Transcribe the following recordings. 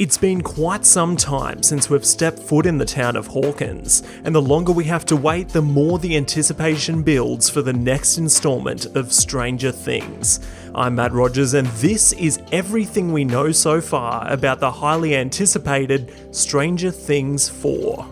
It's been quite some time since we've stepped foot in the town of Hawkins, and the longer we have to wait, the more the anticipation builds for the next instalment of Stranger Things. I'm Matt Rogers, and this is everything we know so far about the highly anticipated Stranger Things 4.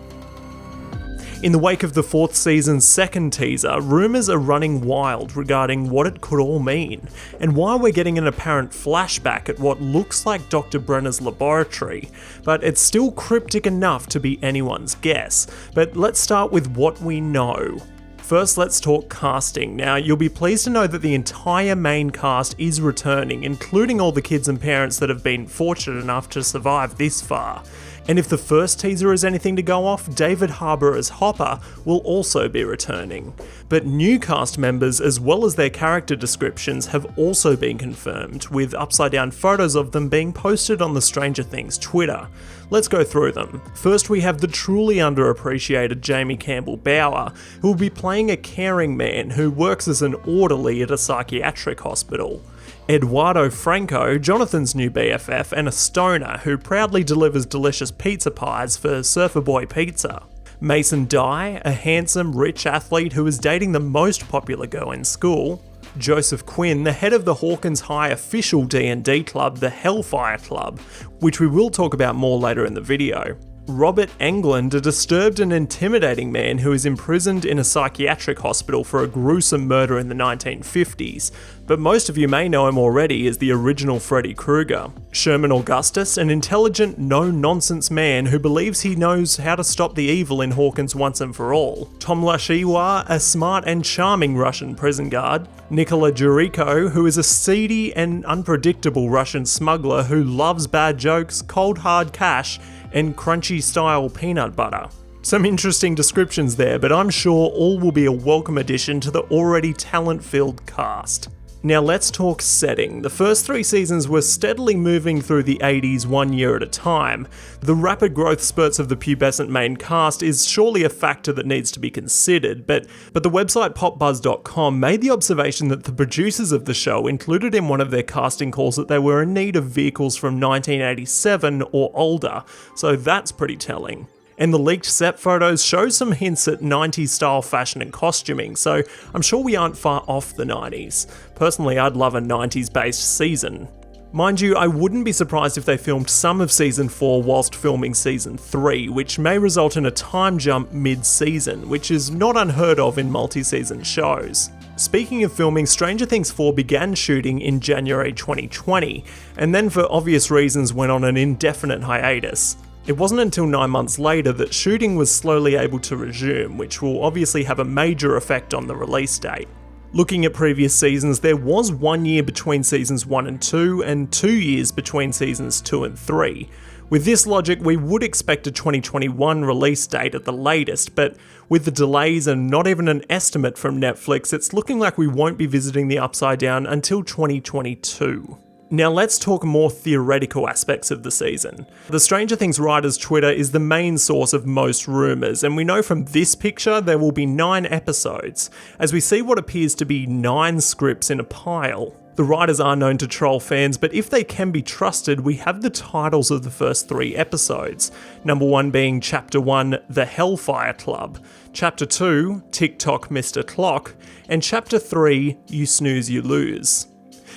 In the wake of the fourth season's second teaser, rumours are running wild regarding what it could all mean, and why we're getting an apparent flashback at what looks like Dr. Brenner's laboratory, but it's still cryptic enough to be anyone's guess. But let's start with what we know. First, let's talk casting. Now, you'll be pleased to know that the entire main cast is returning, including all the kids and parents that have been fortunate enough to survive this far. And if the first teaser is anything to go off, David Harbour as Hopper will also be returning. But new cast members, as well as their character descriptions, have also been confirmed, with upside-down photos of them being posted on the Stranger Things Twitter. Let's go through them. First, we have the truly underappreciated Jamie Campbell Bower, who will be playing a caring man who works as an orderly at a psychiatric hospital. Eduardo Franco, Jonathan's new BFF, and a stoner who proudly delivers delicious pizza pies for Surfer Boy Pizza. Mason Dye, a handsome, rich athlete who is dating the most popular girl in school. Joseph Quinn, the head of the Hawkins High official D&D club, the Hellfire Club, which we will talk about more later in the video. Robert Englund, a disturbed and intimidating man who is imprisoned in a psychiatric hospital for a gruesome murder in the 1950s, but most of you may know him already as the original Freddy Krueger. Sherman Augustus, an intelligent, no-nonsense man who believes he knows how to stop the evil in Hawkins once and for all. Tom Lashiwa, a smart and charming Russian prison guard. Nikola Juriko, who is a seedy and unpredictable Russian smuggler who loves bad jokes, cold hard cash, and crunchy style peanut butter. Some interesting descriptions there, but I'm sure all will be a welcome addition to the already talent-filled cast. Now let's talk setting. The first 3 seasons were steadily moving through the 80s 1 year at a time. The rapid growth spurts of the pubescent main cast is surely a factor that needs to be considered, but the website popbuzz.com made the observation that the producers of the show included in one of their casting calls that they were in need of vehicles from 1987 or older, so that's pretty telling. And the leaked set photos show some hints at 90s style fashion and costuming, so I'm sure we aren't far off the 90s. Personally, I'd love a 90s based season. Mind you, I wouldn't be surprised if they filmed some of season 4 whilst filming season 3, which may result in a time jump mid-season, which is not unheard of in multi-season shows. Speaking of filming, Stranger Things 4 began shooting in January 2020, and then for obvious reasons went on an indefinite hiatus. It wasn't until 9 months later that shooting was slowly able to resume, which will obviously have a major effect on the release date. Looking at previous seasons, there was 1 year between seasons 1 and 2, and 2 years between seasons 2 and 3. With this logic, we would expect a 2021 release date at the latest, but with the delays and not even an estimate from Netflix, it's looking like we won't be visiting the Upside Down until 2022. Now let's talk more theoretical aspects of the season. The Stranger Things writers' Twitter is the main source of most rumours, and we know from this picture there will be 9 episodes, as we see what appears to be 9 scripts in a pile. The writers are known to troll fans, but if they can be trusted, we have the titles of the first 3 episodes. Number 1 being Chapter 1, The Hellfire Club, Chapter 2, TikTok Mr. Clock, and Chapter 3, You Snooze You Lose.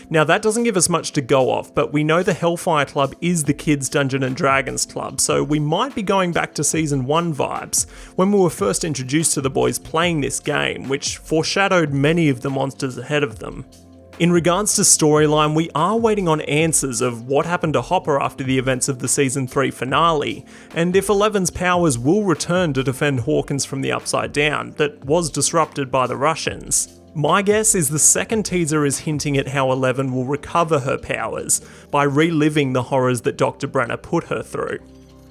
Now that doesn't give us much to go off, but we know the Hellfire Club is the kids' Dungeons & Dragons club, so we might be going back to season 1 vibes, when we were first introduced to the boys playing this game, which foreshadowed many of the monsters ahead of them. In regards to storyline, we are waiting on answers of what happened to Hopper after the events of the season 3 finale, and if Eleven's powers will return to defend Hawkins from the Upside Down that was disrupted by the Russians. My guess is the second teaser is hinting at how Eleven will recover her powers by reliving the horrors that Dr. Brenner put her through.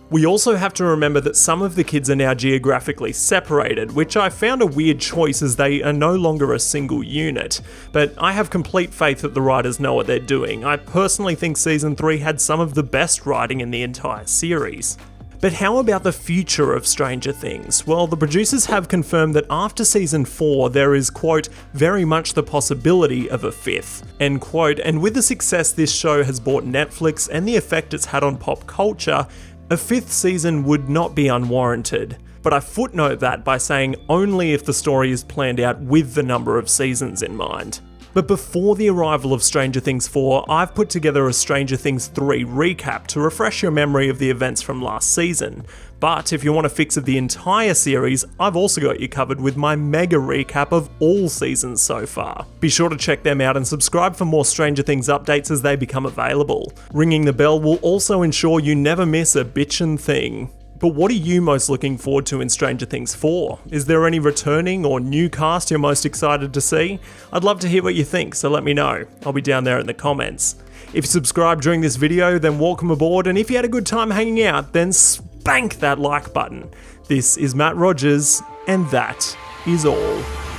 We also have to remember that some of the kids are now geographically separated, which I found a weird choice as they are no longer a single unit, but I have complete faith that the writers know what they're doing. I personally think season 3 had some of the best writing in the entire series. But how about the future of Stranger Things? Well, the producers have confirmed that after season 4, there is, quote, very much the possibility of a 5th, end quote. And with the success this show has brought Netflix and the effect it's had on pop culture, a 5th season would not be unwarranted. But I footnote that by saying only if the story is planned out with the number of seasons in mind. But before the arrival of Stranger Things 4, I've put together a Stranger Things 3 recap to refresh your memory of the events from last season. But if you want a fix of the entire series, I've also got you covered with my mega recap of all seasons so far. Be sure to check them out and subscribe for more Stranger Things updates as they become available. Ringing the bell will also ensure you never miss a bitchin' thing. But what are you most looking forward to in Stranger Things 4? Is there any returning or new cast you're most excited to see? I'd love to hear what you think, so let me know. I'll be down there in the comments. If you subscribed during this video, then welcome aboard, and if you had a good time hanging out, then spank that like button. This is Matt Rogers, and that is all.